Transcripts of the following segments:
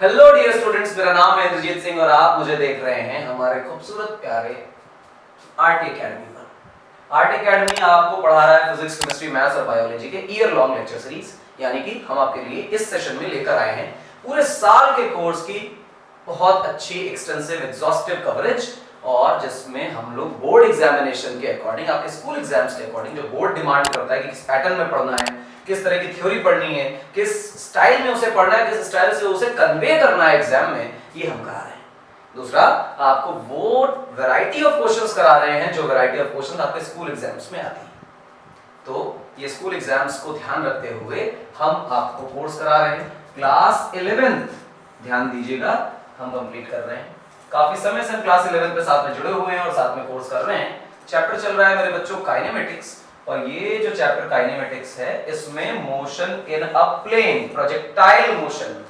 Hello dear students, मेरा नाम है इंद्रजीत सिंह और आप मुझे देख रहे हैं हमारे खूबसूरत प्यारे आरटी एकेडमी पर। आरटी एकेडमी आपको पढ़ा रहा है फिजिक्स, केमिस्ट्री, मैथ्स और बायोलॉजी के ईयर लॉन्ग लेक्चर सीरीज, यानी कि हम आपके लिए इस सेशन में लेकर आए हैं पूरे साल के कोर्स की बहुत अच्छी एक्सटेंसिव एग्जॉस्टिव कवरेज, और जिसमें हम लोग बोर्ड एग्जामिनेशन के अकॉर्डिंग, आपके स्कूल एग्जाम्स के अकॉर्डिंग जो बोर्ड डिमांड करता है कि किस पैटर्न में पढ़ना है, किस तरह की थ्योरी पढ़नी है, किस स्टाइल में उसे पढ़ना है, किस स्टाइल से उसे कन्वे करना है एग्जाम में, ये हम करा रहे हैं। दूसरा, आपको वो वैरायटी ऑफ क्वेश्चंस करा रहे हैं जो वैरायटी ऑफ क्वेश्चंस आपके स्कूल एग्जाम्स में आती है। तो ये स्कूल एग्जाम्स को ध्यान रखते हुए हम आपको कोर्स करा रहे हैं। क्लास 11 ध्यान दीजिएगा, हम कंप्लीट कर रहे हैं। काफी समय से हम क्लास 11 पे साथ में जुड़े हुए हैं और साथ में कोर्स कर रहे हैं। चैप्टर चल रहा है मेरे बच्चों काइनेमेटिक्स, और ये जो चैप्टर काइनेमेटिक्स है इसमें motion in a plane, projectile motion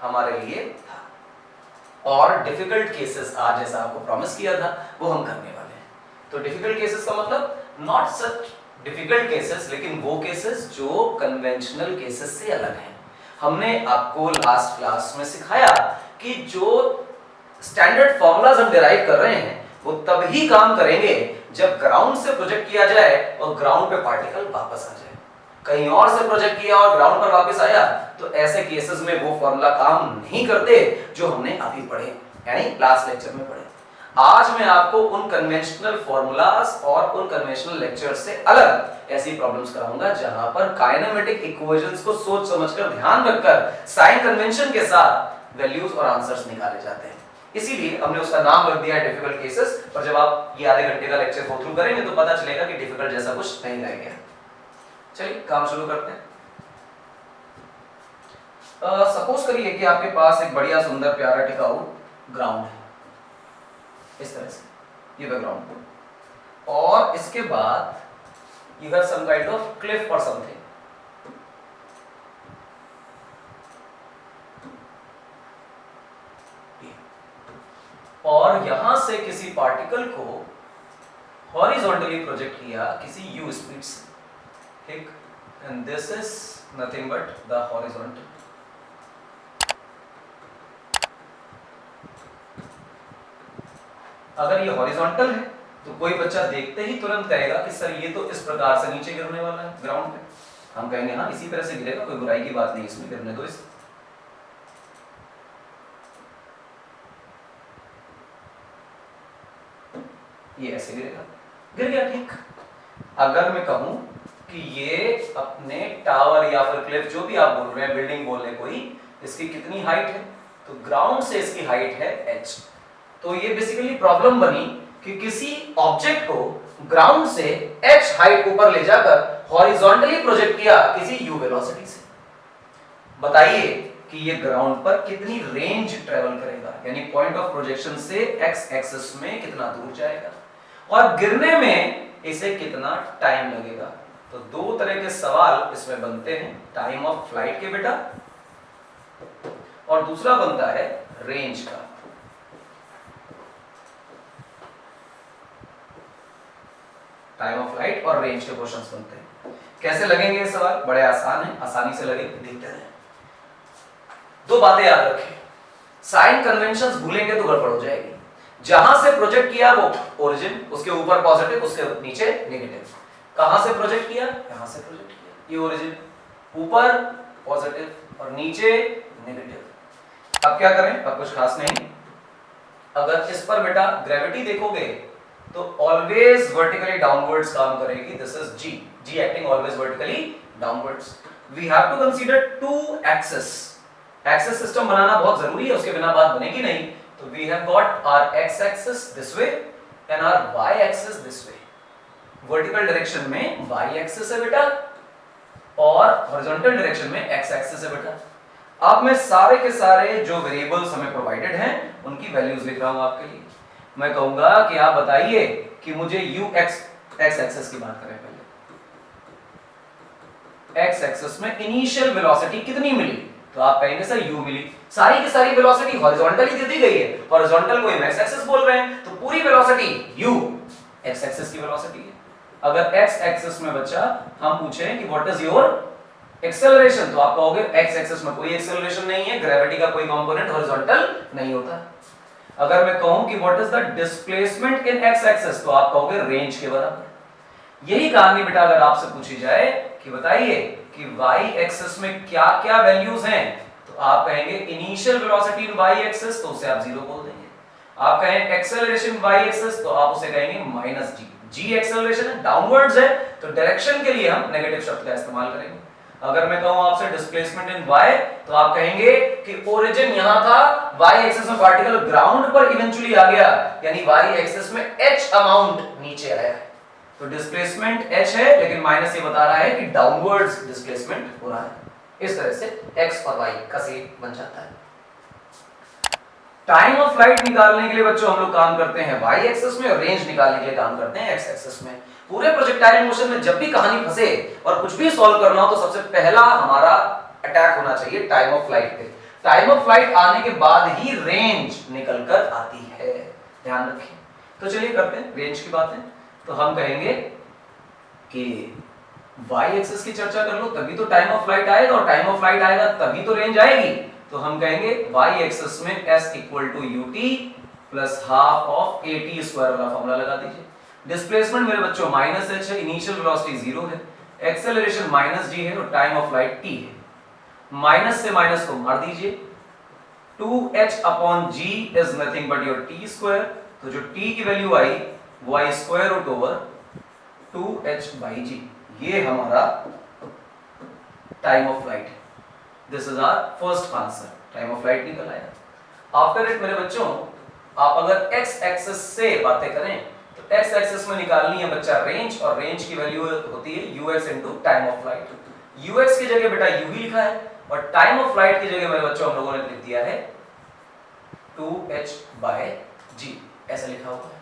हमारे लिए था। और डिफिकल्ट केसेस आज जैसा आपको प्रॉमिस किया था वो हम करने वाले हैं। तो डिफिकल्ट केसेस का मतलब नॉट सच डिफिकल्ट केसेस, लेकिन वो केसेस जो कन्वेंशनल केसेस से अलग हैं। हमने आपको लास्ट क्लास में सिखाया कि जो स्टैंडर्ड फॉर्मूलाज हम डिराइव कर रहे हैं वो तब ही काम करेंगे जब ग्राउंड से प्रोजेक्ट किया जाए और ग्राउंड पे पार्टिकल वापस आ जाए। कहीं और से प्रोजेक्ट किया और ग्राउंड पर वापस आया तो ऐसे केसेस में वो फॉर्मूला काम नहीं करते जो हमने अभी पढ़े, यानी लास्ट लेक्चर में पढ़े। आज मैं आपको उन कन्वेंशनल फॉर्मूलाज और उन कन्वेंशनल लेक्चर्स से अलग ऐसी प्रॉब्लम्स कराऊंगा जहां पर काइनेमेटिक इक्वेशंस को सोच समझकर, ध्यान रखकर, साइन कन्वेंशन के साथ वैल्यूज और आंसर्स निकाले जाते हैं। इसीलिए हमने उसका नाम रख दिया है डिफिकल्ट केसेस। पर जब आप ये आधे घंटे का लेक्चर गो थ्रू करेंगे तो पता चलेगा कि डिफिकल्ट जैसा कुछ नहीं रह गया। चलिए काम शुरू करते हैं। सपोज करिए कि आपके पास एक बढ़िया सुंदर प्यारा टिकाऊ ग्राउंड है, इस तरह से ये बैकग्राउंड, और इसके बाद you have some kind of cliff और समथिंग। और यहां से किसी पार्टिकल को हॉरिजॉन्टली प्रोजेक्ट किया किसी u स्पीड से, ठीक, and this is nothing but the horizontal. अगर ये हॉरिजॉन्टल है तो कोई बच्चा देखते ही तुरंत कहेगा कि सर ये तो इस प्रकार से नीचे गिरने वाला है ग्राउंड पे। हम कहेंगे हाँ इसी तरह से गिरेगा, कोई बुराई की बात नहीं, इसमें गिरने दो इसे। ये ऐसे गिरेगा, गिर गया, ठीक। अगर मैं कहूं कि ये अपने टावर या फिर क्लिफ, जो भी आप बोल रहे हैं, बिल्डिंग बोल रहे कोई, इसकी कितनी हाइट है, तो ग्राउंड से इसकी हाइट है h। तो ये बेसिकली प्रॉब्लम बनी कि किसी ऑब्जेक्ट को ग्राउंड से h हाइट ऊपर ले जाकर हॉरिजॉन्टली प्रोजेक्ट किया किसी u वेलोसिटी से। बताइए कि ये ग्राउंड पर कितनी रेंज ट्रेवल करेगा, यानी पॉइंट ऑफ प्रोजेक्शन से x एक्सिस में कितना दूर जाएगा, और गिरने में इसे कितना टाइम लगेगा। तो दो तरह के सवाल इसमें बनते हैं, टाइम ऑफ फ्लाइट के बेटा, और दूसरा बनता है रेंज का। टाइम ऑफ फ्लाइट और रेंज के क्वेश्चंस बनते हैं। कैसे लगेंगे ये सवाल? बड़े आसान है, आसानी से लगे, देखते हैं। दो बातें याद रखें, साइन कन्वेंशंस भूलेंगे तो गड़बड़ हो जाएगी। जहां से प्रोजेक्ट किया वो ओरिजिन, उसके ऊपर पॉजिटिव, उसके नीचे नेगेटिव। कहां से प्रोजेक्ट किया? यहां से प्रोजेक्ट किया, ये ओरिजिन, ऊपर पॉजिटिव और नीचे नेगेटिव। अब क्या करें? अब कुछ खास नहीं। अगर इस पर बेटा ग्रेविटी देखोगे तो ऑलवेज वर्टिकली डाउनवर्ड्स काम करेगी। This is g, g acting always vertically downwards. We have to consider two axes. Axis system बनाना बहुत जरूरी है, उसके बिना बात बनेगी नहीं। तो we have got our x axis this way and our y axis this way. Vertical direction में y एक्सिस है बेटा और हॉरिजॉन्टल डायरेक्शन में x एक्सिस है बेटा। अब मैं सारे के सारे जो वेरिएबल्स हमें प्रोवाइडेड हैं उनकी वैल्यूज लिख रहा हूं आपके लिए। मैं कहूंगा कि आप बताइए कि मुझे x एक्सिस की बात करें पहले। x एक्सिस में इनिशियल वेलोसिटी कितनी मिली? तो आप कहेंगे सर u मिली। सारी की सारी वेलोसिटी हॉरिजॉन्टली दे दी गई है, हॉरिजॉन्टल को हम x एक्सिस बोल रहे हैं, तो पूरी वेलोसिटी u x एक्सिस की वेलोसिटी है। अगर x एक्सिस में बच्चा हम पूछें कि व्हाट इज योर एक्सेलरेशन तो आप कहोगे एक्स एक्सिस में कोई एक्सेलरेशन नहीं है, ग्रेविटी का कोई कंपोनेंट हॉरिजॉन्टल नहीं होता। अगर मैं कहूं कि what is the displacement in x axis तो आप कहोगे रेंज के बराबर। यही कहानी बेटा अगर आपसे पूछी जाए कि बताइए कि वाई एक्सिस में क्या क्या वैल्यूज हैं, तो आप कहेंगे initial velocity in y axis, तो उसे आप जीरो बोल देंगे। आप कहें एक्सेलरेशन वाई एक्सिस, तो आप उसे कहेंगे माइनस जी। जी एक्सेलरेशन है, डाउनवर्ड्स है, तो डायरेक्शन के लिए हम नेगेटिव शब्द का इस्तेमाल करेंगे। अगर मैं कहूं आपसे डिस्प्लेसमेंट इन y, तो आप कहेंगे कि ओरिजिन यहां था, y एक्सिस में पार्टिकल ग्राउंड पर इवेंचुअली आ गया, यानी y एक्सिस में h अमाउंट नीचे आया। तो डिस्प्लेसमेंट h है, लेकिन माइनस ये बता रहा है कि डाउनवर्ड्स डिस्प्लेसमेंट हो रहा है। इस तरह से x और y का सेट बन जाता है। टाइम ऑफ फ्लाइट निकालने के लिए बच्चों हम लोग काम करते हैं y एक्सिस में, और रेंज निकालने के लिए काम करते हैं x एक्सिस में। पूरे प्रोजेक्टाइल मोशन में जब भी कहानी फंसे और कुछ भी सॉल्व करना हो, तो सबसे पहला हमारा अटैक होना चाहिए टाइम ऑफ फ्लाइट पे। टाइम ऑफ फ्लाइट आने के बाद ही रेंज निकल कर आती है, ध्यान रखें। तो चलिए करते हैं रेंज की बातें। तो हम कहेंगे कि y एक्सिस की चर्चा कर लो, तभी तो टाइम ऑफ फ्लाइट आएगा, और टाइम ऑफ फ्लाइट आएगा तभी तो रेंज आएगी। तो हम कहेंगे y एक्सिस में s equal to ut plus half of at square वाला फॉर्मूला लगा दीजिए। डिस्प्लेसमेंट मेरे बच्चों माइनस h है, इनिशियल वेलोसिटी जीरो है, एक्सेलरेशन माइनस g है, और टाइम ऑफ फ्लाइट t है। माइनस से माइनस को मार दीजिए, 2h upon g is nothing but your t square. तो जो t की वैल्यू आई वो आई square root over 2h by g। ये हमारा टाइम ऑफ फ्लाइट है। This is our first answer, time of flight निकल आया। आफ्टर इट मेरे बच्चों, आप अगर x एक्सिस से बातें करें, तो x एक्सिस में निकालनी है बच्चा रेंज, और रेंज की वैल्यू होती है ux into time of flight. ux की जगह बेटा u ही लिखा है, और टाइम ऑफ फ्लाइट की जगह मेरे बच्चों हम लोगों ने लिख दिया है 2h बाय g, ऐसा लिखा हुआ है।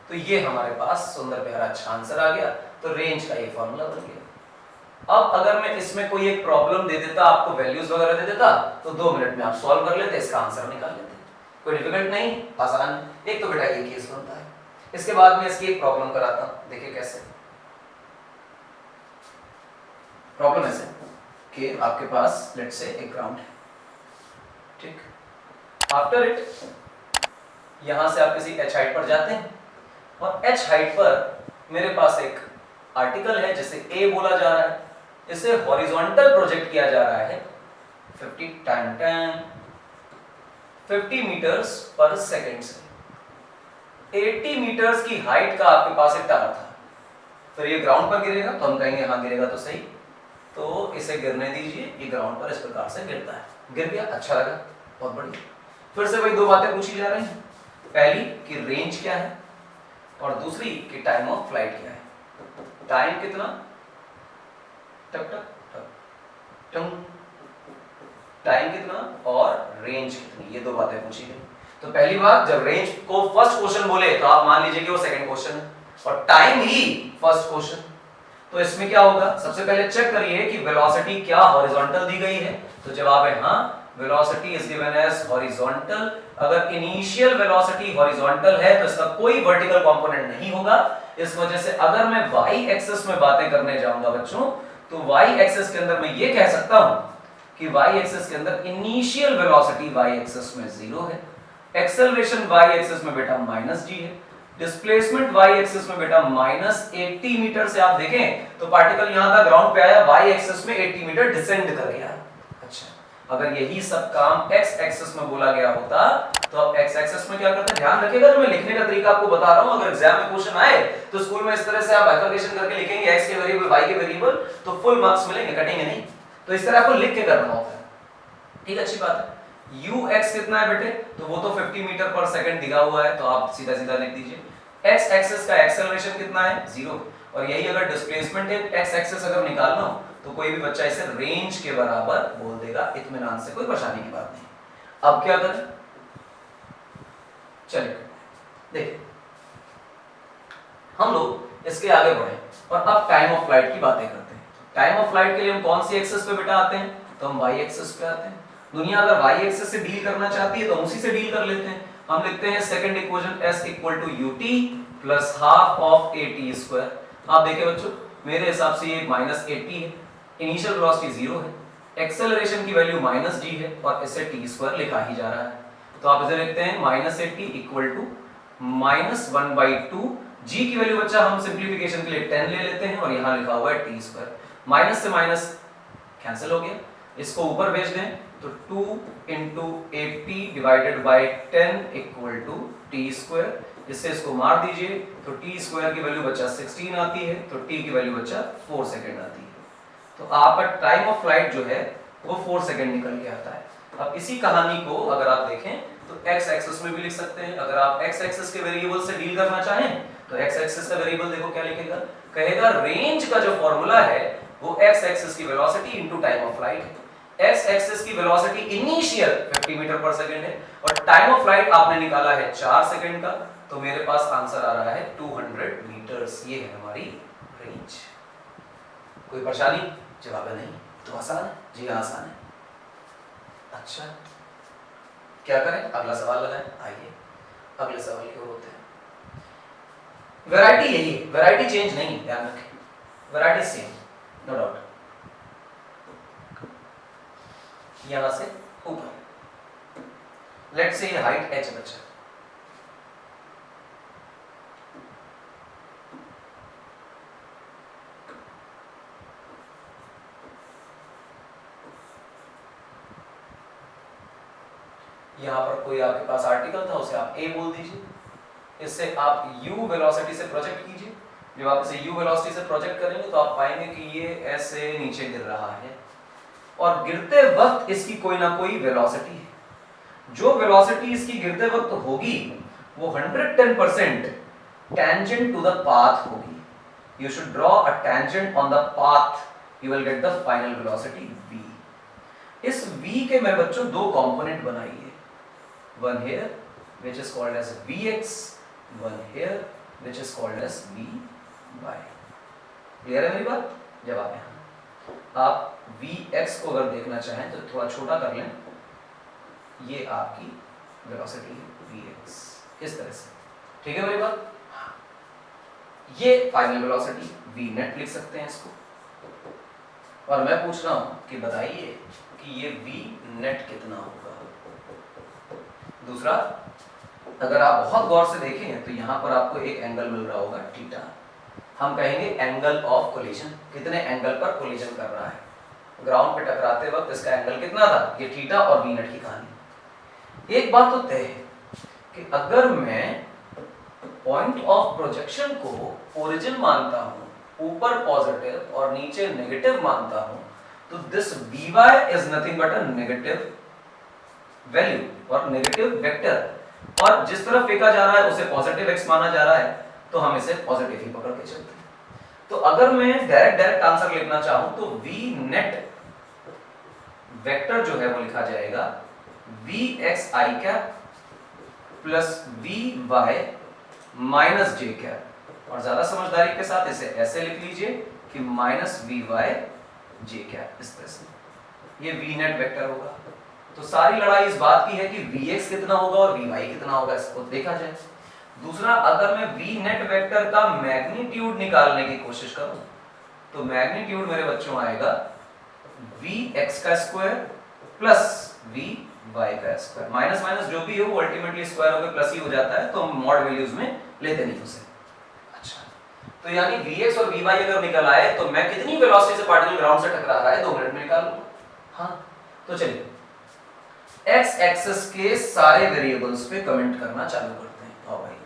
तो ये हमारे पास सुंदर प्यारा अच्छा आंसर आ गया। तो रेंज का ये फॉर्मूला बन गया। अब अगर मैं इसमें कोई एक प्रॉब्लम दे देता, आपको वैल्यूज वगैरह दे देता, तो 2 मिनट में आप सॉल्व कर लेते, इसका आंसर निकाल लेते। कोई डिफिकल्ट नहीं, आसान। एक तो बेटा ये केस बनता है। इसके बाद में इसकी एक प्रॉब्लम कराता हूं, देखिए कैसे। प्रॉब्लम ऐसे कि आपके पास लेट्स से एक ग्राउंड है, ठीक। आफ्टर इट यहां से आप किसी h हाइट पर जाते हैं, और h हाइट पर मेरे पास एक आर्टिकल है जिसे a बोला जा रहा है। इसे हॉरिजॉन्टल प्रोजेक्ट किया जा रहा है 50 मीटर्स पर सेकंड से। 80 मीटर्स की हाइट का आपके पास एक टावर था। फिर ये ग्राउंड पर गिरेगा, तो हम कहेंगे हाँ गिरेगा तो सही, तो इसे गिरने दीजिए। ये ग्राउंड पर इस प्रकार से गिरता है, गिर गया, अच्छा लगा, बहुत बढ़िया। फिर से वही दो बातें पूछी जा रही हैं, पहली कि रेंज क्या है, और दूसरी कि टाइम ऑफ फ्लाइट क्या है। टाइम कितना, टक टक टक टंग, टाइम कितना और रेंज कितनी, ये दो बातें पूछी गई। तो पहली बात, जब रेंज को फर्स्ट क्वेश्चन बोले तो आप मान लीजिए कि वो सेकंड क्वेश्चन है, और टाइम ही फर्स्ट क्वेश्चन। तो इसमें क्या होगा, सबसे पहले चेक करिए कि वेलोसिटी क्या हॉरिजॉन्टल दी गई है। तो जवाब है हाँ, velocity is given as horizontal. अगर इनिशियल वेलोसिटी हॉरिजॉन्टल है तो इसका कोई वर्टिकल कंपोनेंट नहीं होगा। इस वजह से अगर मैं y एक्सिस में बातें करने जाऊंगा बच्चों, तो y एक्सिस के अंदर मैं ये कह सकता हूं कि y एक्सिस के अंदर इनिशियल वेलोसिटी y एक्सिस में 0 है, एक्सेलरेशन y एक्सिस में बेटा माइनस g है, डिस्प्लेसमेंट y एक्सिस में बेटा माइनस 80 मीटर से आप देखें तो पार्टिकल यहां था, ग्राउंड पे आया, y एक्सिस में 80 मीटर डिसेंड कर गया। अच्छा, अगर यही सब काम x एक्सिस में बोला गया होता तो अब x एक्सिस में क्या करते हैं, ध्यान रखिएगा जो मैं लिखने का तरीका आपको बता रहा हूं। अगर एग्जाम में क्वेश्चन आए तो स्कूल में इस तरह से आप बाइफरकेशन करके लिखेंगे x के वेरिएबल y के वेरिएबल, तो फुल मार्क्स मिलेंगे, कटेंगे नहीं। तो इस तरह आपको लिख के करना होता है, ठीक, अच्छी बात है। ux कितना है बेटे, तो वो तो 50 मीटर पर सेकंड दिया हुआ है, तो आप सीधा सीधा लिख दीजिए। x एक्सिस का एक्सेलरेशन कितना है, 0, और यही अगर डिस्प्लेसमेंट है x एक्सिस अगर निकालना हो तो कोई भी बच्चा इसे रेंज के बराबर बोल देगा, इत्मीनान से, कोई परेशानी की बात नहीं। अब क्या करें, चलिए देखिए, हम लोग इसके आगे बढ़े और अब टाइम ऑफ फ्लाइट की बातें करते हैं। टाइम ऑफ फ्लाइट के लिए हम कौन सी एक्सिस पे बेटा आते हैं, तो हम y एक्सिस पे आते हैं। दुनिया अगर y एक्सिस से डील करना चाहती है तो हम उसी से डील कर लेते हैं। हम लिखते हैं second equation s equal to ut plus half of at square. आप देखिए बच्चों, मेरे हिसाब से ये माइनस 80 है, इनिशियल वेलोसिटी 0 है, एक्सेलरेशन की वैल्यू -g है और इसे t² लिखा ही जा रहा है। तो आप इसे लिखते हैं -80 इक्वल टू -1/2 g की वैल्यू बच्चा हम सिंप्लीफिकेशन के लिए 10 ले लेते हैं और यहाँ लिखा हुआ है t²। माइनस से माइनस कैंसिल हो गया, इसको ऊपर भेज दें तो 2 × 80 divided by 10 equal to t²। इससे इसको मार दीजिए तो t² की वैल्यू बच्चा 16 आती है, तो t की वैल्यू बच्चा 4 सेकंड आती है। तो आपका टाइम ऑफ फ्लाइट जो है वो 4 सेकंड निकल के आता है। अब इसी कहानी को अगर आप देखें तो x एक्सिस में भी लिख सकते हैं। अगर आप x एक्सिस के वेरिएबल से डील करना चाहें तो x एक्सिस का वेरिएबल देखो क्या लिखेगा, कहेगा रेंज का जो फॉर्मूला है वो x एक्सिस की velocity into time of flight है। x एक्सिस की वेलोसिटी इनिशियल 50 मीटर पर सेकंड है और टाइम ऑफ फ्लाइट आपने निकाला है 4 सेकंड का, तो मेरे पास आंसर आ रहा है 200 मीटर्स। ये है हमारी रेंज। कोई परेशानी? जवाब है नहीं। तो आसान है जी, आसान है। अच्छा क्या करें, अगला सवाल लगाएं। आइए अगले सवाल की ओर होते हैं। वैरायटी यही है, वैरायटी चेंज नहीं, ध्यान रखें, वैरायटी सेम, नो डाउट। यहां से ऊपर लेट्स से ये हाइट h बच्चा, यहां पर कोई आपके पास आर्टिकल था, उसे आप a बोल दीजिए। इससे आप u वेलोसिटी से प्रोजेक्ट कीजिए। जब आप इसे u वेलोसिटी से प्रोजेक्ट करेंगे तो आप पाएंगे कि ये ऐसे नीचे गिर रहा है और गिरते वक्त इसकी कोई ना कोई वेलोसिटी है। जो वेलोसिटी इसकी गिरते वक्त होगी वो 110% टेंजेंट टू द पाथ होगी। You should draw a tangent on the path, you will get the final velocity v। इस v के मैं बच्चों दो कंपोनेंट बनाइए, one here which is called as vx, one here which is called as vy। Clear है मेरी बात? जवाब है आप vx को अगर देखना चाहें तो थोड़ा छोटा कर लें, ये आपकी वेलोसिटी है vx, इस तरह से। ठीक है मेरी बात? ये फाइनल वेलोसिटी v नेट लिख सकते हैं इसको। और मैं पूछ रहा हूं कि बताइए कि ये v नेट कितना होगा। दूसरा, अगर आप बहुत गौर से देखें तो यहां पर आपको एक एंगल मिल रहा होगा थीटा। हम कहेंगे एंगल ऑफ कोलिजन, कितने एंगल पर कोलिजन कर रहा है। ग्राउंड पे टकराते वक्त इसका एंगल कितना था, ये थीटा और वी नेट की कहानी। एक बात तो तय है कि अगर मैं पॉइंट ऑफ प्रोजेक्शन को ओरिजिन मानता हूं, ऊपर पॉजिटिव और नीचे नेगेटिव मानता हूं, तो this vy is nothing but a negative value और नेगेटिव वेक्टर, और जिस तरफ फेंका जा रहा है उसे पॉजिटिव x माना जा रहा है, तो हम इसे पॉजिटिव ही पकड़ के चलते हैं। तो अगर मैं डायरेक्ट आंसर लिखना चाहूं तो v नेट वेक्टर जो है वो लिखा जाएगा vxi cap plus vy minus j cap, और ज्यादा समझदारी के साथ इसे ऐसे लिख लीजिए कि माइनस vy j कैप, इस तरह से। ये v नेट वेक्टर होगा। तो सारी लड़ाई इस बात की है कि vx कितना होगा और vy कितना होगा, इसको देखा जाए। दूसरा, अगर मैं v नेट वेक्टर का मैग्नीट्यूड निकालने की कोशिश करूं तो मैग्नीट्यूड मेरे बच्चों आएगा vx का स्क्वायर प्लस vy का स्क्वायर। माइनस माइनस जो भी हो वो अल्टीमेटली स्क्वायर होकर प्लस ही हो जाता है, तो हम मॉड वैल्यूज में लेते नहीं उसे। अच्छा, तो यानी vx और vy अगर निकल आए तो मैं कितनी वेलोसिटी से पार्टिकल ग्राउंड से टकरा रहा है 2 मिनट में निकाल लूंगा। हाँ, तो चलिए x एक्सिस के सारे वेरिएबल्स पे कमेंट करना चालू करते हैं। आओ भाई,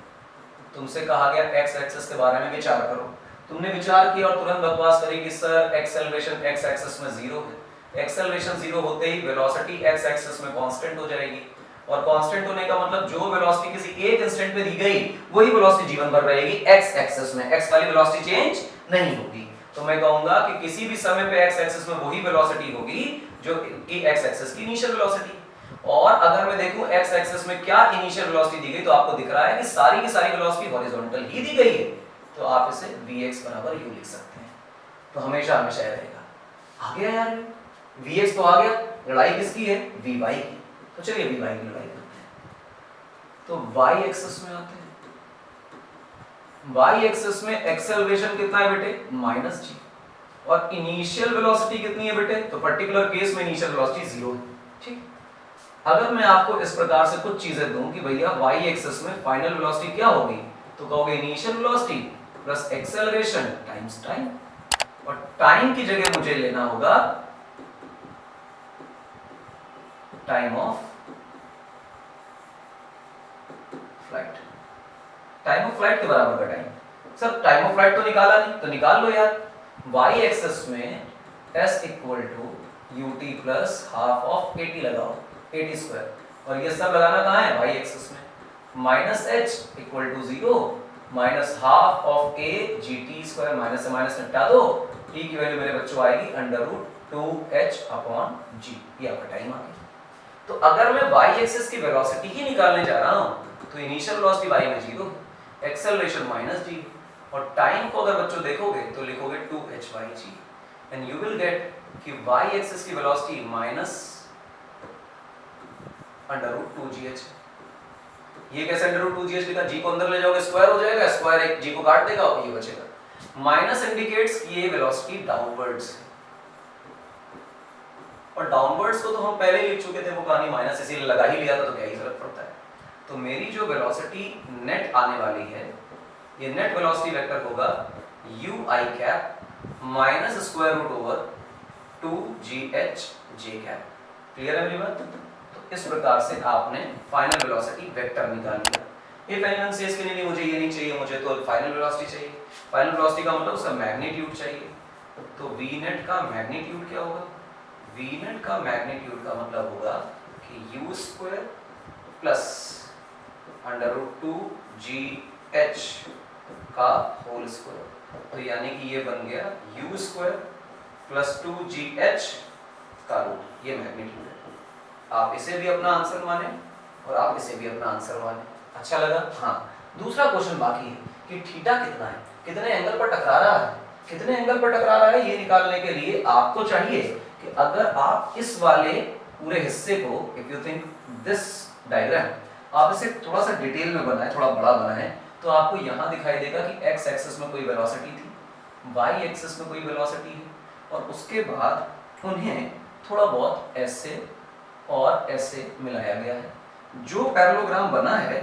तुमसे कहा गया x एक्सिस के बारे में विचार करो। तुमने विचार किया और तुरंत बकवास करी कि सर एक्सेलरेशन x एक्सिस में 0 है। एक्सेलरेशन 0 होते ही वेलोसिटी x एक्सिस में कांस्टेंट हो जाएगी, और कांस्टेंट होने का मतलब जो वेलोसिटी किसी एक इंस्टेंट पे दी गई वही वेलोसिटी जीवन भर रहेगी x एक्सिस में, x वाली वेलोसिटी चेंज नहीं होगी। तो मैं कहूंगा कि किसी भी समय पे x एक्सिस में वही वेलोसिटी होगी जो कि x एक्सिस की इनिशियल वेलोसिटी। और अगर मैं देखूं x एक्सिस में क्या इनिशियल वेलोसिटी दी गई, तो आपको दिख रहा है कि सारी की सारी वेलोसिटी हॉरिजॉन्टल ही दी गई है, तो आप इसे vx बराबर u लिख सकते हैं। तो हमेशा हमेशा रहेगा। आ गया यार, vx तो आ गया, लड़ाई किसकी है, vy की। तो चलिए vy की लड़ाई करते हैं। तो y एक्सिस में आते हैं। y एक्सिस में एक्सेलरेशन कितना है बेटे, -g। और इनिशियल वेलोसिटी कितनी है बेटे, तो पर्टिकुलर केस में इनिशियल वेलोसिटी 0 है। ठीक, अगर मैं आपको इस प्रकार से कुछ चीजें दूं कि भैया y एक्सिस में फाइनल वेलोसिटी क्या होगी, तो कहोगे initial velocity plus acceleration times time, और टाइम की जगह मुझे लेना होगा time of flight. Time of flight के बराबर का time. Sir time of flight तो निकाला नहीं, तो निकाल लो यार। y एक्सिस में s equal to ut plus half of 80 लगाओ, 80 स्क्वायर, और ये सब लगाना कहाँ है, y एक्सिस में। Minus h equal to 0 minus half of a gt square, minus से माइनस हटा दो, t की वैल्यू मेरे बच्चों आएगी under root 2h upon g, ये आपका टाइम आ गया। तो अगर मैं y एक्सिस की वेलोसिटी ही निकालने जा रहा हूं तो इनिशियल वेलोसिटी y में 0, एक्सेलरेशन माइनस g, और टाइम को अगर बच्चों देखोगे तो लिखोगे 2h/g, and you will get कि y एक्सिस की velocity minus under root 2gh। ये कैसे अंडर रूट 2gh लिखा, g को अंदर ले जाओगे स्क्वायर हो जाएगा, स्क्वायर एक g को काट देगा और ये बचेगा। माइनस इंडिकेट्स कि ये वेलोसिटी डाउनवर्ड्स है, और डाउनवर्ड्स को तो हम पहले ही लिख चुके थे, वो कहानी माइनस इसीलिए लगा ही लिया था, तो क्या ही फर्क पड़ता है। तो मेरी जो वेलोसिटी नेट आने वाली है, ये नेट वेलोसिटी वेक्टर होगा ui cap minus square root over 2gh j cap. Clear है मेरी बात? तो इस प्रकार से आपने फाइनल वेलोसिटी वेक्टर निकाल लिया। इफ एनीवन सेज कि नहीं मुझे ये नहीं चाहिए, मुझे तो फाइनल वेलोसिटी चाहिए। फाइनल वेलोसिटी का मतलब उसका मैग्नीट्यूड चाहिए, तो v नेट का मैग्नीट्यूड क्या होगा, v नेट का मैग्नीट्यूड का मतलब होगा कि u square plus under root 2gh का होल स्क्वायर, तो यानी कि ये बन गया u स्क्वायर प्लस 2gh का रूट, ये मैग्नीट्यूड है। आप इसे भी अपना आंसर माने और आप इसे भी अपना आंसर माने। अच्छा लगा? हाँ, दूसरा क्वेश्चन बाकी है कि थीटा कितना है, कितने एंगल पर टकरा रहा है। कितने एंगल पर टकरा रहा है ये निकालने के लिए आपको चाहिए कि अगर आप इस वाले पूरे हिस्से को, if you think this diagram, आप इसे थोड़ा सा डिटेल में बनाए, थोड़ा बड़ा बनाए, तो आपको यहाँ दिखाई देगा कि x एक्सिस में कोई वेलोसिटी थी, y एक्सिस में कोई वेलोसिटी है, और उसके बाद उन्हें थोड़ा बहुत ऐसे और ऐसे मिलाया गया है। जो पैरेललोग्राम बना है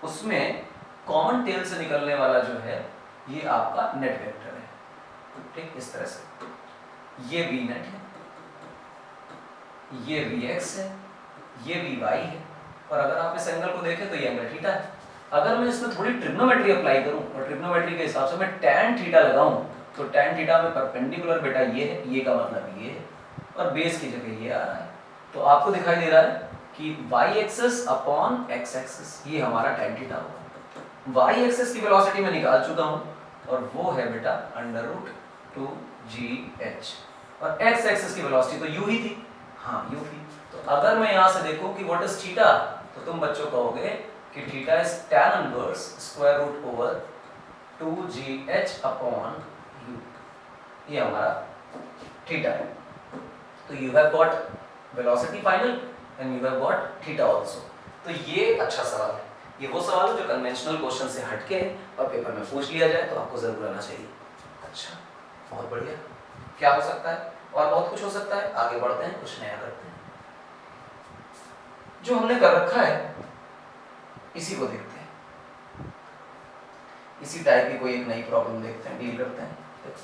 उसमें कॉमन टेल से निकलने वाला जो है ये आपका नेट वेक्टर है। ठीक, इस तरह से ये v नेट है, ये vx है, ये vy है, और अगर आप इस एंगल को देखें तो ये एंगल थीटा है। अगर मैं इसमें थोड़ी ट्रिग्नोमेट्री अप्लाई करूं और ट्रिग्नोमेट्री के हिसाब से मैं tan थीटा लगाऊं, तो tan थीटा में परपेंडिकुलर बेटा ये है, ये का मतलब ये है, और बेस की जगह ये आ रहा है। तो आपको दिखाई दे रहा है कि y axis upon x axis, ये हमारा tan थीटा होगा। y एक्सिस की वेलोसिटी मैं निकाल चुका हूं, और वो है बेटा अंडर रूट 2gh, और x एक्सिस की वेलोसिटी तो u ही थी। हाँ, u थी। तो अगर मैं यहाँ से देखूं कि व्हाट इज थीटा, तो तुम बच्चों कहोगे कि theta is tan inverse square root over 2gh upon u, ये हमारा थीटा है। तो you have got velocity final and you have got theta also. तो ये अच्छा सवाल है, ये वो सवाल है जो कन्वेंशनल क्वेश्चन से हटके है और पेपर में पूछ लिया जाए तो आपको जरूर आना चाहिए। अच्छा, बहुत बढ़िया। क्या हो सकता है? और बहुत कुछ हो सकता है। आगे बढ़ते हैं, कुछ नया करते हैं। जो हमने कर रखा है इसी को देखते हैं, इसी टाइप की कोई एक नई प्रॉब्लम देखते हैं, डील करते हैं। देखो,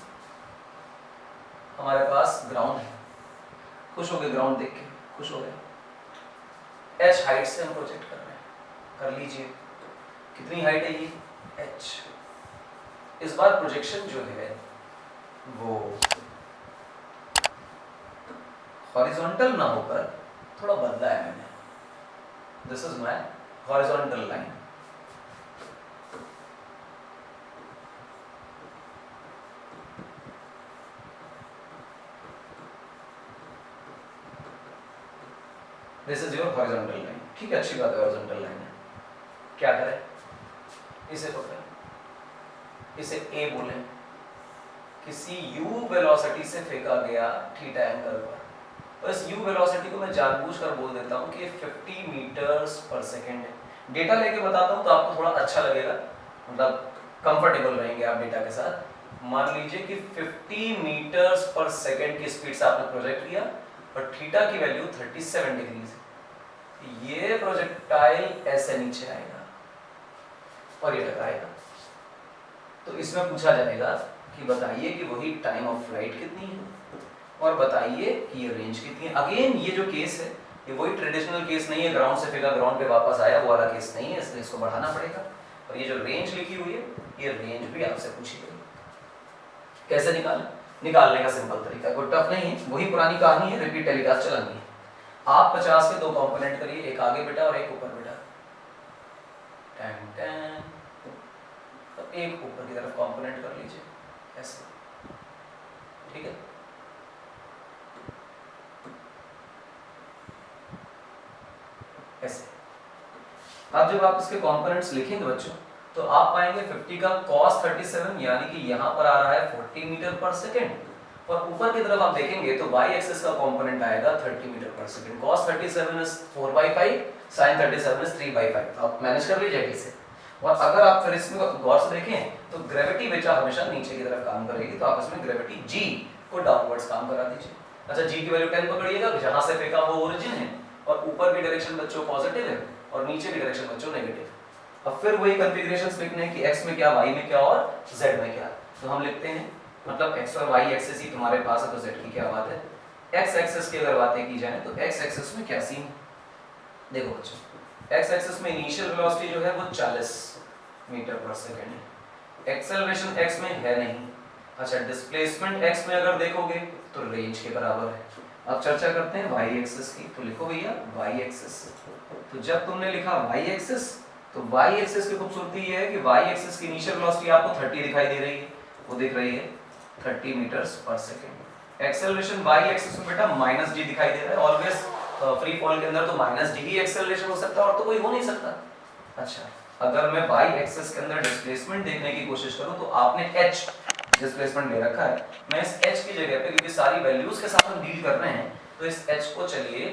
हमारे पास ग्राउंड है, खुश हो गए ग्राउंड देख के, खुश हो गए। h हाइट से हम प्रोजेक्ट कर रहे हैं, कर लीजिए। कितनी हाइट है ये? h। इस बार प्रोजेक्शन जो है वो हॉरिजॉन्टल ना होकर थोड़ा बदला है मैंने। This is my horizontal line. This is your horizontal line. ठीक है, अच्छी बात है, हॉरिजॉन्टल लाइन है। क्या करें? इसे पकड़ें, इसे a बोलें। किसी u वेलोसिटी से फेंका गया थीटा एंगल पर, तो इस u वेलोसिटी को मैं जानबूझकर बोल देता हूँ कि 50 मीटर्स पर सेकेंड है। डेटा लेके बताता हूँ तो आपको थोड़ा अच्छा लगेगा, मतलब कंफर्टेबल रहेंगे आप डेटा के साथ। मान लीजिए कि 50 मीटर्स पर सेकेंड की स्पीड से आपने प्रोजेक्ट किया और थीटा की वैल्यू 37 डिग्री है। ये प्रोजेक्टाइल ऐसे नीचे आएगा और ये टकराएगा। तो इसमें पूछा जाएगा कि बताइए कि वही टाइम ऑफ फ्लाइट कितनी है और बताइए कि ये रेंज कितनी है। अगेन ये जो केस है ये वही ट्रेडिशनल केस नहीं है, ग्राउंड से फेंका ग्राउंड पे वापस आया, वो वाला केस नहीं है, इसलिए इसको बढ़ाना पड़ेगा। और ये जो रेंज लिखी हुई है ये रेंज भी आपसे पूछी गई। कैसे निकालने का सिंपल तरीका, कोई टफ नहीं है, वही पुरानी कहानी है, रिपीट टेलीकास्ट चलानी है। आप 50 के 2 कंपोनेंट करिए, एक आगे बेटा और एक ऊपर बेटा। Tan tan. तो एक ऊपर की तरफ कंपोनेंट कर लीजिए ऐसे, ठीक है। ऐसे अब जब आप इसके कंपोनेंट्स लिखेंगे बच्चों तो आप पाएंगे 50 का cos 37 यानी कि यहाँ पर आ रहा है 40 मीटर पर सेकेंड और ऊपर की तरफ आप देखेंगे तो y एक्सिस का कंपोनेंट आएगा 30 मीटर पर second. cos 37 is 4/5, sin 37 is 3/5। आप मैनेज कर लीजिए इसे। और अगर आप फिर इसमें गौर से देखें तो ग्रेविटी बेचा हमेशा नीचे की तरफ काम करेगी, तो आप इसमें ग्रेविटी g को डाउनवर्ड्स काम करा दीजिए। अच्छा, g की वैल्यू 10 पकड़िएगा, जहां से फेंका वो ओरिजिन है और ऊपर की डायरेक्शन बच्चों पॉजिटिव है और नीचे की डायरेक्शन बच्चों नेगेटिव। अब फिर वही कॉन्फ़िगरेशंस लिखने हैं कि x में क्या, y में क्या और z में क्या। तो हम लिखते हैं मतलब x और y एक्सिस ही तुम्हारे पास है तो z की क्या बात है। x एक्सिस की अगर बातें की जाए तो x एक्सिस में क्या सीन है, देखो बच्चों, x एक्सिस में इनिशियल वेलोसिटी जो है वो 40 मीटर पर सेकंड है, एक्सेलरेशन x में है नहीं। अच्छा, डिस्प्लेसमेंट x में अगर देखोगे तो रेंज के बराबर है। अब चर्चा करते हैं y एक्सिस की, तो लिखो भैया y एक्सिस। तो जब तुमने लिखा y एक्सिस तो y एक्सिस की खूबसूरती ये है कि y एक्सिस की इनिशियल वेलोसिटी आपको 30 दिखाई दे रही है, वो दिख रही है 30 मीटर्स पर सेकंड। एक्सेलरेशन y एक्सिस में बेटा -g दिखाई दे रहा है। ऑलवेज फ्री फॉल के अंदर तो -g ही एक्सेलरेशन हो सकता है और तो कोई हो नहीं सकता। अच्छा, अगर मैं y एक्सिस के अंदर डिस्प्लेसमेंट देखने की कोशिश करूं तो आपने h डिस्प्लेसमेंट ले रखा है। मैं इस h की जगह पे, क्योंकि सारी वैल्यूज के साथ हम डील कर रहे हैं, तो इस h को चलिए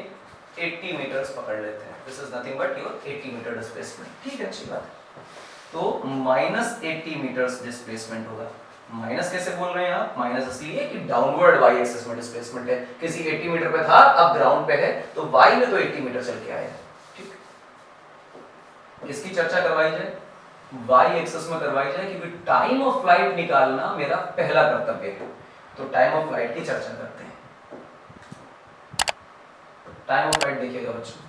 80 मीटर्स पकड़ लेते हैं। This is nothing but your 80 metre displacement, ठीक है, अच्छी बात है। तो -80 मीटर्स डिस्प्लेसमेंट होगा। माइनस कैसे बोल रहे हैं आप, माइनस इसलिए कि डाउनवर्ड y एक्सिस में डिस्प्लेसमेंट है, किसी 80 मीटर पे था अब ग्राउंड पे है तो y में तो 80 मीटर चल के आया, ठीक। इसकी चर्चा करवाई जाए, y एक्सिस में करवाई जाए, क्योंकि टाइम ऑफ फ्लाइट निकालना मेरा पहला कर्तव्य है। तो टाइम ऑफ फ्लाइट की चर्चा करते हैं। टाइम ऑफ फ्लाइट देखिएगा बच्चों,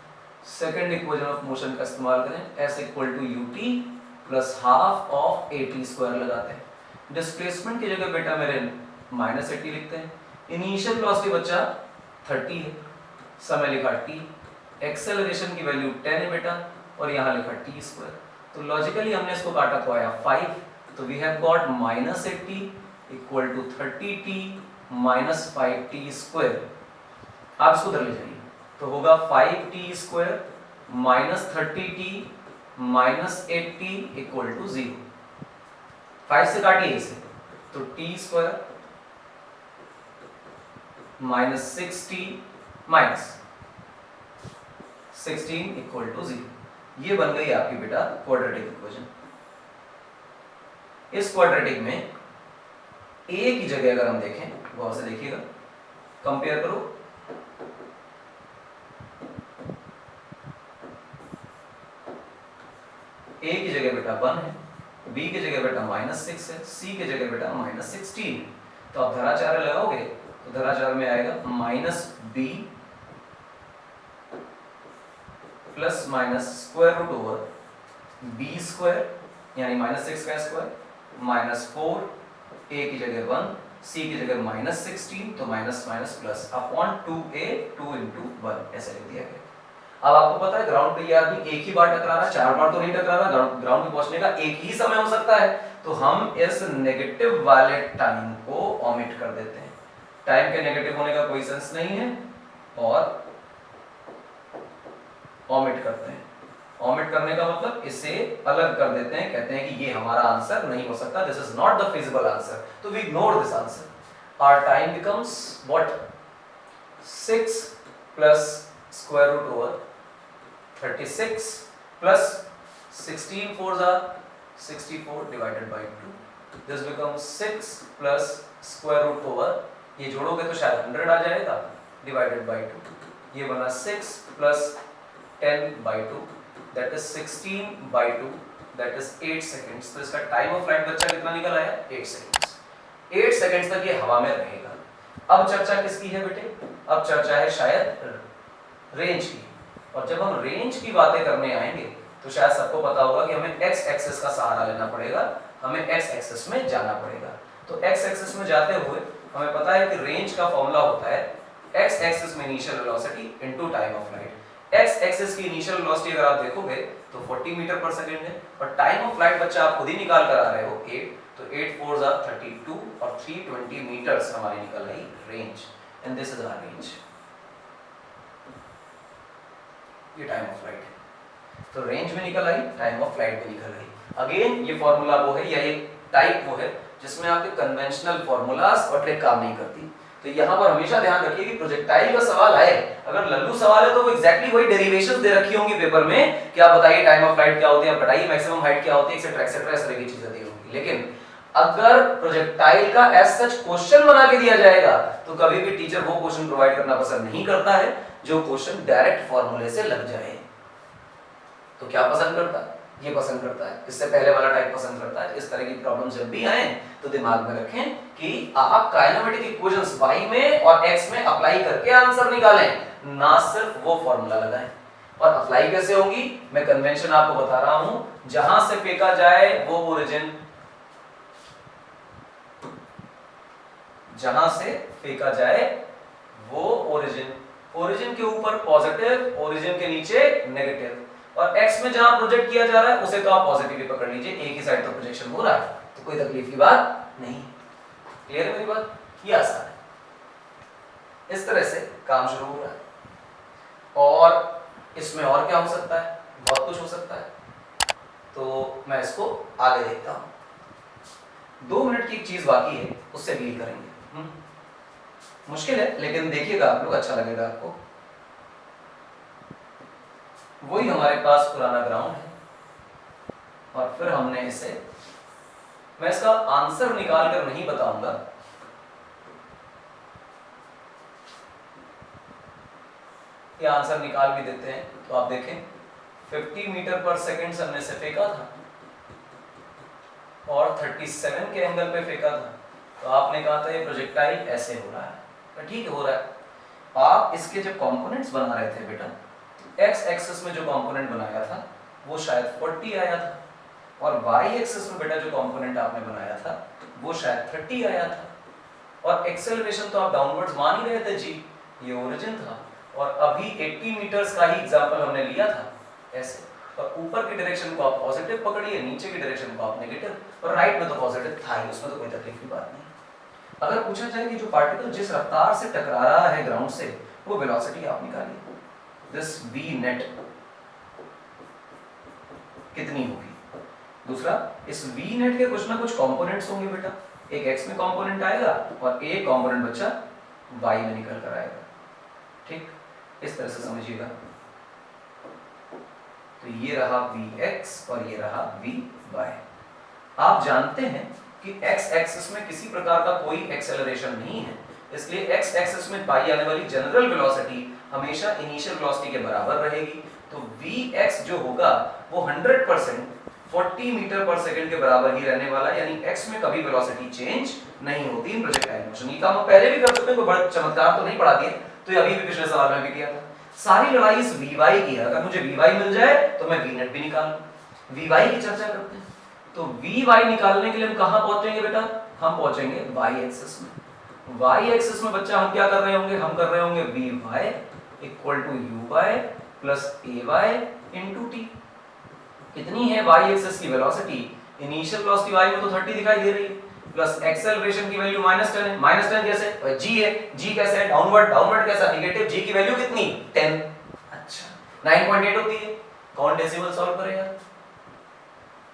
सेकंड इक्वेशन ऑफ मोशन का इस्तेमाल करें, s equal to ut plus half of at square लगाते हैं। डिस्प्लेसमेंट की जगह बेटा मेरे -80 लिखते हैं। इनिशियल वेलोसिटी बच्चा 30 है, समय लिखा t, एक्सेलरेशन की वैल्यू 10 है बेटा और यहाँ लिखा t स्क्वायर। तो लॉजिकली हमने इसको काटा तो आया 5, तो we have got -80 equal to 30t minus 5t square. आप इसको उधर ले जाइए तो होगा 5t square minus 30t minus 8t equal to 0। 5 से काटिए इसे तो t square minus 6t minus 16 equal to 0। ये बन गई आपकी बेटा क्वाड्रेटिक इक्वेशन। इस क्वाड्रेटिक में a की जगह अगर हम देखें, गौर से देखिएगा, कंपेयर करो, a की जगह बेटा 1 है, b की जगह बेटा -6 है, c की जगह बेटा -16। तो आप धराचार्य लगाओगे तो धराचार्य में आएगा -b plus minus square root over b square यानी -6 का स्क्वायर -4, a की जगह 1, c की जगह -16, तो minus minus plus upon 2a 2 into 1 ऐसे लिख दिया गया। अब आपको पता है ग्राउंड पे ये आदमी एक ही बार टकरा रहा है, 4 बार तो नहीं टकरा रहा, ग्राउंड पे पहुंचने का एक ही समय हो सकता है, तो हम इस नेगेटिव वाले टाइम को ओमिट कर देते हैं। टाइम के नेगेटिव होने का कोई सेंस नहीं है और ओमिट करते हैं। ओमिट करने का मतलब इसे अलग कर देते हैं, कहते हैं कि ये हमारा आंसर नहीं हो सकता, this is not the feasible answer, तो we ignore this answer. Our time becomes what, 6 plus square root over 36 प्लस 16 4s are 64 divided by 2 this becomes 6 plus square root over, ये जोड़ोगे तो शायद 100 आ जाएगा, डिवाइडेड बाय 2, ये बना 6 plus 10/2 that is 16/2 that is 8 seconds. तो इसका टाइम ऑफ फ्लाइट बच्चा कितना निकल आया? 8 सेकंड्स। 8 सेकंड्स तक ये हवा में रहेगा। अब चर्चा किसकी है बेटे? अब चर्चा है शायद रेंज की। और जब हम रेंज की बातें करने आएंगे तो शायद सबको पता होगा कि हमें एक्स एक्सिस का सहारा लेना पड़ेगा, हमें एक्स एक्सिस में जाना पड़ेगा। तो एक्स एक्सिस में जाते हुए हमें पता है कि रेंज का फॉर्मूला होता है एक्स एक्सिस में initial velocity into time of flight. X axis की इनिशियल वेलोसिटी अगर आप देखोगे तो 40 मीटर पर सेकंड है, और टाइम ऑफ फ्लाइट बच्चा आप खुद ही निकाल कर आ रहे हो 8, तो 8 4s are 32 और 320 मीटर्स हमारी निकल आई range, and this is our range. ये टाइम ऑफ फ्लाइट है, तो रेंज में निकल आई, टाइम ऑफ फ्लाइट में निकल आई। अगेन ये फॉर्मूला वो है, या ये टाइप वो है जिसमें आपके कन्वेंशनल फॉर्मूलाज और ट्रिक काम नहीं करती। तो यहाँ पर हमेशा ध्यान रखिए कि प्रोजेक्टाइल का सवाल आए, अगर लल्लू सवाल है तो वो एग्जैक्टली वही डेरिवेशंस दे रखी होंगी पेपर में कि आप बताइए टाइम ऑफ फ्लाइट क्या होती है, आप बताइए मैक्सिमम हाइट क्या होती है, एक्सेट्रा एक्सेट्रा, इस तरह की चीजें दी होंगी। लेकिन अगर प्रोजेक्टाइल का एज सच क्वेश्चन बना के दिया जाएगा तो कभी भी टीचर वो क्वेश्चन प्रोवाइड करना पसंद नहीं करता है जो क्वेश्चन डायरेक्ट फॉर्मूले से लग जाए। तो क्या पसंद करता है? ये पसंद करता है, इससे पहले वाला टाइप पसंद करता है। इस तरह की प्रॉब्लम जब भी आए तो दिमाग में रखें कि आप काइनेमेटिक इक्वेशंस y में और x में अप्लाई करके आंसर निकालें, ना सिर्फ वो फॉर्मूला लगाएं। और अप्लाई कैसे होंगी? मैं कन्वेंशन आपको बता रहा हूं, जहां से फेंका जाए वो ओरिजिन, जहां से फेंका जाए वो ओरिजिन, ओरिजिन के ऊपर पॉजिटिव, ओरिजिन के नीचे नेगेटिव, और x में जहां प्रोजेक्ट किया जा रहा है उसे तो आप पॉजिटिवली पकड़ लीजिए, एक ही साइड तो प्रोजेक्शन हो रहा है, तो कोई तकलीफ की बात नहीं। क्लियर है मेरी बात? ये आसान है। इस तरह से काम शुरू हो रहा है। और इसमें और क्या हो सकता है? बहुत कुछ हो सकता है, तो मैं इसको आगे देखता हूं। 2 मिनट की एक चीज बाकी है, उससे डील करेंगे। मुश्किल है लेकिन देखिएगा आप लोग, अच्छा लगेगा आपको। वही हमारे पास पुराना ग्राउंड है, और फिर हमने इसे, मैं इसका आंसर निकाल कर नहीं बताऊंगा, ये आंसर निकाल भी देते हैं। तो आप देखें 50 मीटर पर सेकंड हमने से फेंका था और 37 के एंगल पे फेंका था, तो आपने कहा था ये प्रोजेक्टाइल ऐसे हो रहा है, तो ठीक है हो रहा है। आप इसके जब कंपोनेंट्स बना रहे थे बेटा, एक्स एक्सिस में जो कंपोनेंट बनाया था वो शायद 40 आया था, और वाई एक्सिस में बेटा जो कंपोनेंट आपने बनाया था वो शायद 30 आया था, और एक्सेलरेशन तो आप डाउनवर्ड्स मान ही रहे थे जी, ये ओरिजिन था। और अभी 80 मीटर्स का ही एग्जांपल हमने लिया था ऐसे, और ऊपर की डायरेक्शन को आप पॉजिटिव पकड़िए, नीचे की डायरेक्शन को आप नेगेटिव, और राइट में तो पॉजिटिव था ही, उसमें तो कोई तकलीफ की बात नहीं। अगर पूछा जाए कि जो पार्टिकल जिस रफ्तार से टकरा रहा है ग्राउंड से, वो वेलोसिटी आप निकालिए, दिस v नेट कितनी होगी। दूसरा, इस v नेट के कुछ ना कुछ कंपोनेंट्स होंगे बेटा, एक x में कंपोनेंट आएगा और एक कंपोनेंट बच्चा y में निकल कर आएगा, ठीक, इस तरह से समझिएगा। तो ये रहा vx और ये रहा vy। आप जानते हैं कि x एक्सिस में किसी प्रकार का कोई एक्सेलरेशन नहीं है, इसलिए x एक्सिस में पाई जाने वाली जनरल वेलोसिटी हमेशा इनिशियल वेलोसिटी के बराबर रहेगी। तो vx जो होगा वो 100% 40 मीटर पर सेकंड के बराबर ही रहने वाला, यानी x में कभी वेलोसिटी चेंज नहीं होती इन प्रोजेक्टाइल मोशन। ये काम हम पहले भी कर चुके हैं, कोई बड़ा चमत्कार तो नहीं पढ़ा दिए, तो अभी भी पिछले सवाल में भी किया था। सारी लड़ाई इस vy की है, अगर मुझे vy मिल जाए तो मैं v नेट भी निकाल लूं। vy की चर्चा करते हैं, तो vy निकालने के लिए हम कहां पहुंचेंगे बेटा? हम पहुंचेंगे y एक्सिस में। y एक्सिस में बच्चा हम क्या कर रहे होंगे? हम कर रहे होंगे vy equal to uy plus ay into t। कितनी है y एक्सिस की वेलोसिटी? इनिशियल वेलोसिटी y में तो 30 दिखाई दे रही है, प्लस एक्सेलरेशन की वैल्यू -10 है। -10 कैसे? g है, g कैसे है? डाउनवर्ड, डाउनवर्ड कैसा? नेगेटिव। g की वैल्यू कितनी? 10। अच्छा 9.8 होती है। कौन डेसिमल सॉल्व करे यार?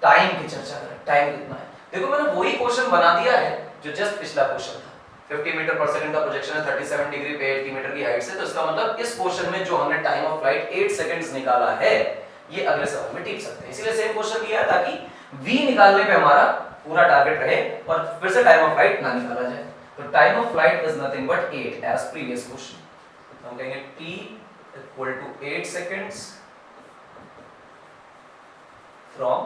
टाइम की चर्चा करें, टाइम कितना है। देखो मैंने वही क्वेश्चन बना दिया है जो जस्ट पिछला क्वेश्चन था। 50 मीटर पर सेकंड का प्रोजेक्शन है 37 डिग्री पे 80 मीटर की हाइट से, तो इसका मतलब इस क्वेश्चन में जो हमने टाइम ऑफ फ्लाइट 8 सेकंड्स निकाला है, ये अगले सवाल में टिक सकते हैं। इसीलिए सेम क्वेश्चन लिया है ताकि v निकालने पे हमारा पूरा टारगेट रहे और फिर से टाइम ऑफ फ्लाइट ना निकाला जाए। तो time of flight is nothing but 8 as previous question. हम कहेंगे t equal to 8 seconds from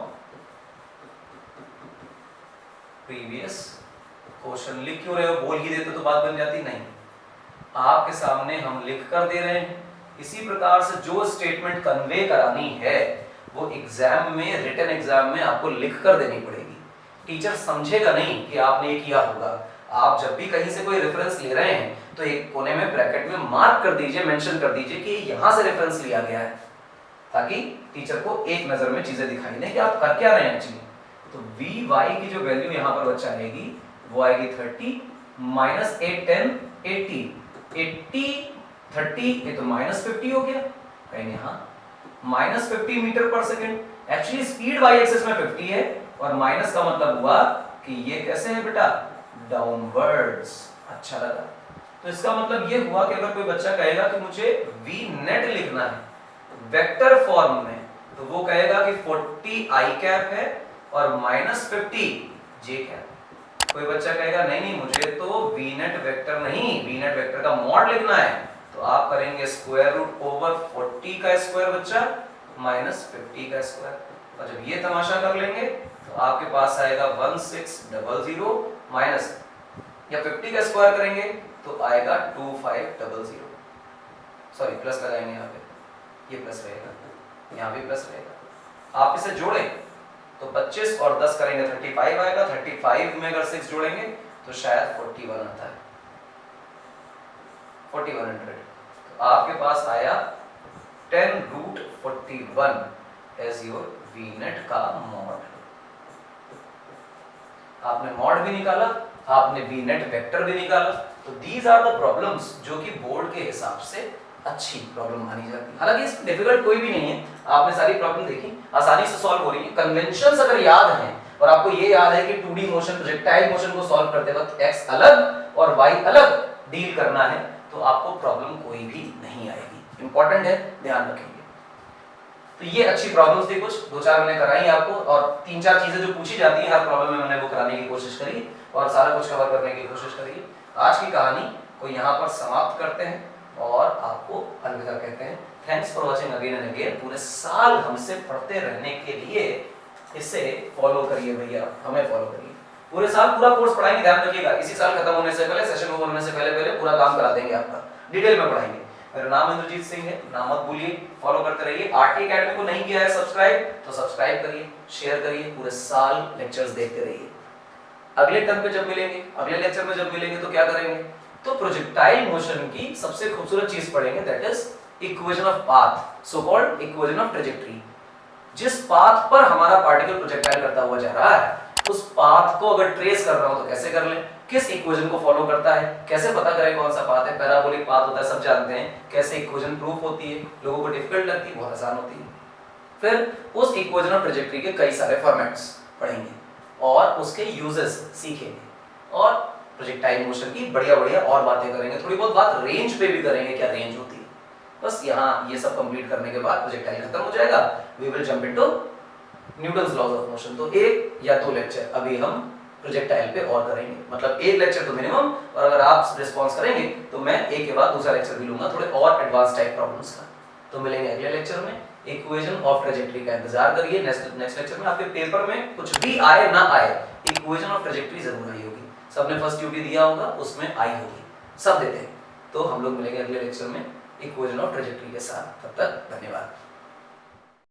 previous question. लिख क्यों रहे हो, बोल ही देते तो बात बन जाती। नहीं, आपके सामने हम लिख कर दे रहे हैं। इसी प्रकार से जो स्टेटमेंट कन्वे करानी है वो एग्जाम में, रिटन एग्जाम में आपको लिख कर देनी पड़ेगी। टीचर समझेगा नहीं कि आपने ये किया होगा। आप जब भी कहीं से कोई रेफरेंस ले रहे हैं तो एक कोने में ब्रैकेट में मार्क कर दीजिए, मेंशन कर दीजिए कि यहां से रेफरेंस लिया गया है, ताकि टीचर को एक नजर में चीजें दिखाई दें कि आप कर क्या रहे हैं एक्चुअली। तो वी वाई की जो वैल्यू यहाँ पर बच्चा आएगी वो आएगी 30 माइनस 8 10 80 80 30 ये तो माइनस 50 हो गया। कहेंगे हाँ माइनस 50 मीटर पर second. Actually speed y axis में 50 है और माइनस का मतलब हुआ कि ये कैसे है बेटा, डाउनवर्ड्स। अच्छा लगा। तो इसका मतलब ये हुआ कि अगर कोई बच्चा कहेगा कि मुझे वी नेट लिखना है वेक्टर फॉर्म में, तो वो कहेगा कि 40 आई कैप है और माइनस 50 जे कैप। कोई बच्चा कहेगा नहीं नहीं मुझे तो वी नेट वेक्टर नहीं, वी नेट वेक्टर का मॉड लिखना है, तो आप करेंगे स्क्वायर रूट ओवर 40 का स्क्वायर बच्चा माइनस 50 का स्क्वायर। और जब ये तमाशा कर लेंगे तो आपके पास आएगा 1600 माइनस या 50 का स्क्वायर करेंगे तो आएगा 2500। सॉरी प्लस लगाएंगे यहाँ पे, ये प्लस रहेगा, यहाँ भी प्लस रहेगा। आप इसे जोड़ें तो 25 और 10 करेंगे 35 आएगा। 35 में अगर 6 जोड़ेंगे तो शायद 41 आता है, 4100। तो आपके पास आया 10 root 41 as your V net का मॉड। आपने मॉड भी निकाला, आपने वी नेट वेक्टर भी निकाला। तो दीज आर द प्रॉब्लम्स जो कि बोर्ड के हिसाब से अच्छी प्रॉब्लम मानी जाती है। हालांकि इसमें डिफिकल्ट कोई भी नहीं है, आपने सारी प्रॉब्लम देखी, आसानी से सॉल्व हो रही है। कन्वेंशंस अगर याद हैं और आपको ये याद है कि 2D मोशन, प्रोजेक्टाइल मोशन को सॉल्व करते वक्त x अलग और y अलग डील करना है, तो आपको प्रॉब्लम कोई भी नहीं आएगी। इंपॉर्टेंट है, ध्यान रखेंगे। तो ये अच्छी प्रॉब्लम्स थी, कुछ 2-4 मैंने कराई आपको, और 3-4 चीजें जो पूछी जाती है हर प्रॉब्लम में मैंने वो कराने की कोशिश करी और सारा कुछ कवर करने की कोशिश करी। आज की कहानी को यहाँ पर समाप्त करते हैं और आपको अलविदा कहते हैं। Thanks for watching again and again. पूरे साल हमसे पढ़ते रहने के लिए इसे फॉलो करिए भैया, हमें फॉलो करिए। पूरे साल पूरा कोर्स पढ़ाएंगे, ध्यान रखिएगा। इसी साल खत्म होने से पहले, सेशन ओवर होने से पहले पूरा काम करा देंगे आपका, डिटेल में पढ़ाएंगे। मेरा नाम इंद्रजीत सिंह है, नाम मत भूलिए, फॉलो करते रहिए। आरटी एकेडमी को नहीं किया है सब्सक्राइब तो सब्सक्राइब करिए, शेयर करिए, पूरे साल लेक्चर्स देखते रहिए। अगले टर्म पे जब मिलेंगे, अगले लेक्चर में जब मिलेंगे तो क्या करेंगे, तो प्रोजेक्टाइल मोशन की सबसे खूबसूरत चीज पढ़ेंगे, that is equation of path, so called equation of trajectory. जिस पाथ पर हमारा पार्टिकल प्रोजेक्टाइल करता हुआ जा रहा है, उस पाथ को अगर ट्रेस कर रहा हो तो कैसे कर लें, किस इक्वेशन को फॉलो करता है, कैसे पता करें कौन सा पाथ है। पैराबोलिक पाथ होता है, सब जानते हैं। कैसे इक्वेशन प्रूफ होती है, लोगों को डिफिकल्ट लगती है, बहुत आसान होती है। फिर उस इक्वेशन ऑफ ट्रेजेक्टरी के कई सारे फॉर्मेट्स पढ़ेंगे और उसके यूजेस सीखेंगे और प्रोजेक्टाइल मोशन की बढ़िया बढ़िया और बातें करेंगे। थोड़ी बहुत बात रेंज पे भी करेंगे, क्या रेंज होती है। बस यहाँ ये सब कंप्लीट करने के बाद प्रोजेक्टाइल खत्म हो जाएगा। We will jump into Newton's laws of motion. तो 1 या 2 लेक्चर अभी हम प्रोजेक्टाइल पे और करेंगे, मतलब 1 लेक्चर तो मिनिमम, और अगर आप रिस्पॉन्स करेंगे तो मैं एक के बाद दूसरा लेक्चर भी लूंगा, थोड़े और एडवांस टाइप प्रॉब्लम्स का। तो मिलेंगे अगले लेक्चर में। इक्वेशन ऑफ ट्रेजेक्टरी का इंतजार करिए। नेक्स्ट लेक्चर में आपके पेपर में कुछ भी आए ना आए, इक्वेशन ऑफ ट्रेजेक्टरी जरूर आई होगी। सबने फर्स्ट ड्यूटी दिया होगा, उसमें आई होगी, सब देते हैं। तो हम लोग मिलेंगे अगले लेक्चर में इक्वेशन ऑफ ट्रेजेक्टरी के साथ। तब तक धन्यवाद।